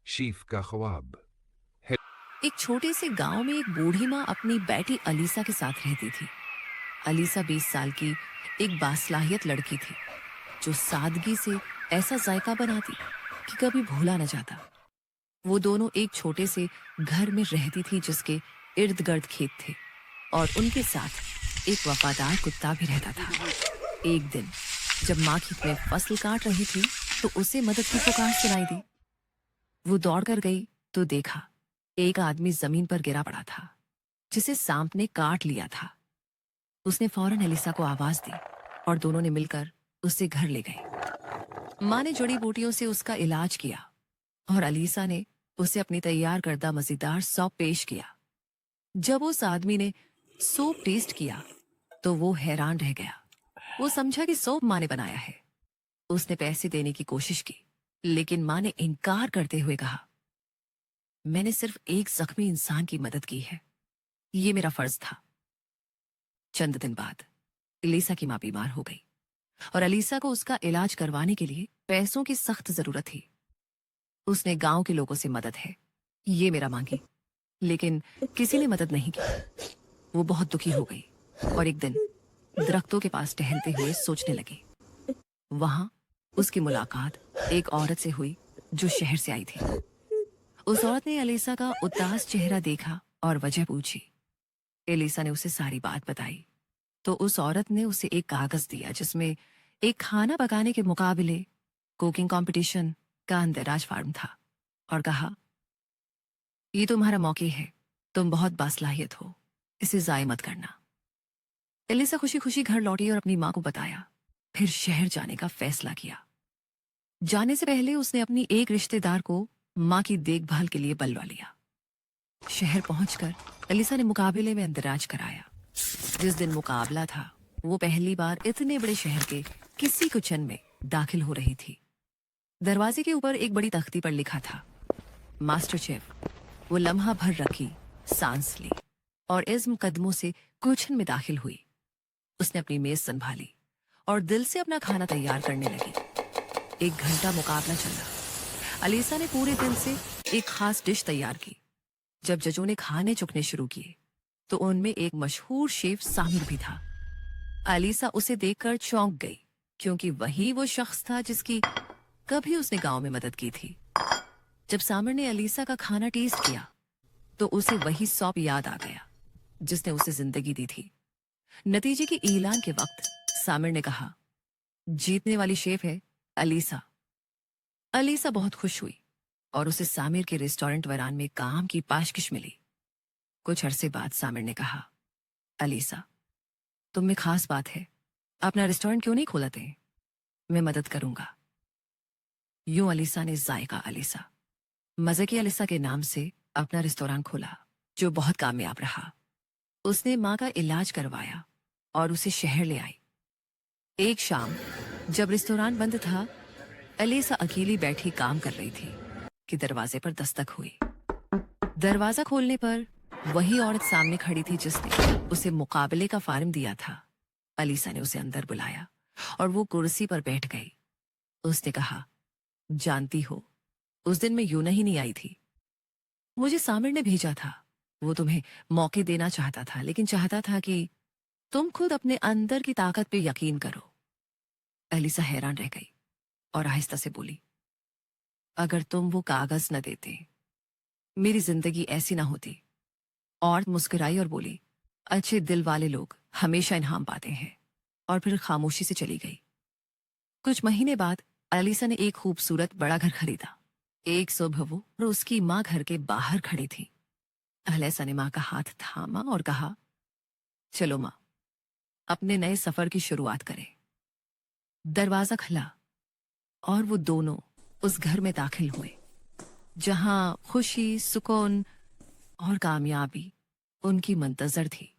Sheath का ख्वाब। एक छोटे से गांव में एक बूढ़ी माँ अपनी बेटी अलीसा के साथ रहती थी। अलीसा 20 साल की एक बासलाहियत लड़की थी जो सादगी से ऐसा जायका बनाती कि कभी भूला न जाता। वो दोनों एक छोटे से घर में रहती थी जिसके इर्द गिर्द खेत थे और उनके साथ एक वफादार कुत्ता भी रहता था। एक दिन जब माँ खेत में फसल काट रही थी तो उसे मदद की पुकार सुनाई दी। वो दौड़कर गई तो देखा एक आदमी जमीन पर गिरा पड़ा था जिसे सांप ने काट लिया था। उसने फौरन एलिसा को आवाज दी और दोनों ने मिलकर उसे घर ले गए। माँ ने जड़ी बूटियों से उसका इलाज किया और अलीसा ने उसे अपनी तैयार करदा मजेदार सौंप पेश किया। जब उस आदमी ने सूप टेस्ट किया तो वो हैरान रह गया। वो समझा कि सूप माँ ने बनाया है। उसने पैसे देने की कोशिश की लेकिन माँ ने इनकार करते हुए कहा, मैंने सिर्फ एक जख्मी इंसान की मदद की है, ये मेरा फर्ज था। चंद दिन बाद एलिसा की माँ बीमार हो गई और अलीसा को उसका इलाज करवाने के लिए पैसों की सख्त जरूरत थी। उसने गांव के लोगों से मदद है ये मेरा मांगी, लेकिन किसी ने मदद नहीं की। वो बहुत दुखी हो गई और एक दिन दरख्तों के पास टहलते हुए सोचने लगी। वहां उसकी मुलाकात एक औरत से हुई जो शहर से आई थी। उस औरत ने एलिसा का उदास चेहरा देखा और वजह पूछी। एलिसा ने उसे सारी बात बताई तो उस औरत ने उसे एक कागज दिया जिसमें एक खाना पकाने के मुकाबले कुकिंग कंपटीशन का अंदराज फार्म था और कहा, ये तुम्हारा मौका है, तुम बहुत बासलाहियत हो, इसे जाय मत करना। एलिसा खुशी खुशी घर लौटी और अपनी माँ को बताया, फिर शहर जाने का फैसला किया। जाने से पहले उसने अपनी एक रिश्तेदार को माँ की देखभाल के लिए बुलवा लिया। शहर पहुंचकर एलिसा ने मुकाबले में अंदराज कराया। जिस दिन मुकाबला था वो पहली बार इतने बड़े शहर के किसी किचन में दाखिल हो रही थी। दरवाजे के ऊपर एक बड़ी तख्ती पर लिखा था, मास्टर शेफ। वो लम्हा भर रखी, सांस ली और इज़्म कदमों से किचन में दाखिल हुई। उसने अपनी मेज संभाली और दिल से अपना खाना तैयार करने लगी। 1 घंटा मुकाबला चला। अलीसा ने पूरे दिन से एक खास डिश तैयार की। जब जजों ने खाने चुकने शुरू किए तो उनमें एक मशहूर शेफ सामिर भी था। अलीसा उसे देखकर चौंक गई क्योंकि वही वो शख्स था जिसकी कभी उसने गांव में मदद की थी। जब सामिर ने अलीसा का खाना टेस्ट किया तो उसे वही सौंप याद आ गया जिसने उसे जिंदगी दी थी। नतीजे के ऐलान के वक्त सामिर ने कहा, जीतने वाली शेफ है अलीसा। अलीसा बहुत खुश हुई और उसे सामिर के रेस्टोरेंट वरान में काम की पेशकश मिली। कुछ अरसे बाद सामिर ने कहा, अलीसा, तुम में खास बात है, अपना रेस्टोरेंट क्यों नहीं खोलते? मैं मदद करूंगा। यूं अलीसा ने जायका अलीसा, मजे की अलीसा के नाम से अपना रेस्टोरेंट खोला जो बहुत कामयाब रहा। उसने माँ का इलाज करवाया और उसे शहर ले आई। एक शाम जब रेस्टोरेंट बंद था, अलीसा अकेली बैठी काम कर रही थी कि दरवाजे पर दस्तक हुई। दरवाजा खोलने पर वही औरत सामने खड़ी थी जिसने उसे मुकाबले का फार्म दिया था। अलीसा ने उसे अंदर बुलाया और वो कुर्सी पर बैठ गई। उसने कहा, जानती हो, उस दिन मैं यूं नहीं आई थी। मुझे सामिर ने भेजा था। वो तुम्हें मौके देना चाहता था लेकिन चाहता था कि तुम खुद अपने अंदर की ताकत पे यकीन करो। अलीसा हैरान रह गई और आहिस्ता से बोली, अगर तुम वो कागज न देते मेरी जिंदगी ऐसी ना होती। औरत मुस्कुराई और बोली, अच्छे दिल वाले लोग हमेशा इनाम पाते हैं, और फिर खामोशी से चली गई। कुछ महीने बाद अलीसा ने एक खूबसूरत बड़ा घर खरीदा। एक सुबह वो और उसकी माँ घर के बाहर खड़ी थी। अलीसा ने माँ का हाथ थामा और कहा, चलो माँ, अपने नए सफर की शुरुआत करें। दरवाजा खुला और वो दोनों उस घर में दाखिल हुए जहां खुशी, सुकून और कामयाबी उनकी मुंतजर थी।